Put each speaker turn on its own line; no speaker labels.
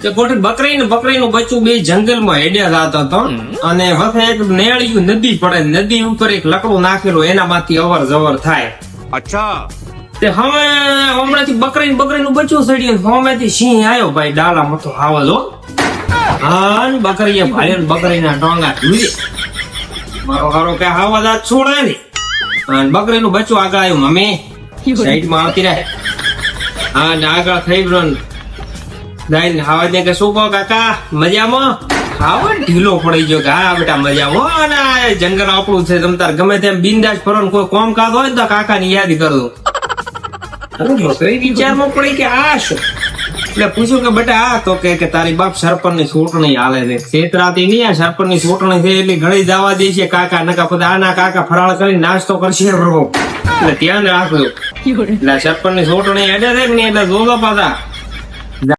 બકરીનું બચ્ચું બે જંગલમાં હેડ્યા જતો હતો અને વખતે એક નેળિયું નદી પડે, નદી ઉપર એક લકડું નાખેલું, એનામાંથી અવર જવર થાય.
अच्छा
તે હવે હમણાંથી બકરીનું બચ્ચું સડ્યું, હમેથી સિંહ આવ્યો ભાઈ ડાલામાં તો હાવલ હો. હા ને બકરીએ ભાળ્યો ને બકરીના ટોંગા ધૂળી. મારો હારો કે હાવલ આ છોડે ને. અને બકરીનું બચ્ચું આગળ આવ્યું, મમ્મી સાઈડમાં આવતી રહે. હા ને આગળ થઈ ગયો ને જઈને હાવા દે કે શું કહો કાકા મજામાં? હાવ ઢીલો પડી ગયો કે હા બેટા મજામાં. અને આ જંગલ આપણું છે, તમ તાર ગમે તેમ બિંદાસ ફરો ને કોઈ કોમ કાજ હોય ને તો કાકાની યાદ કરું. બકરી વિચારમાં પડી કે આ શું, એટલે પૂછ્યું કે બેટા આ તો કે તારી બાપ સરપંચની ચૂંટણી હાલે છે, છેતરાતી નહીં, આ સરપંચની ચૂંટણી છે એટલે ઘણી જવા દે છે કાકા, નકા પછી આના કાકા ફરાળ કરી નાસ્તો કરશે બરો, એટલે ધ્યાન રાખજો. એટલે સરપંચની ચૂંટણી હેડે છે ને એટલે જોજો પાછા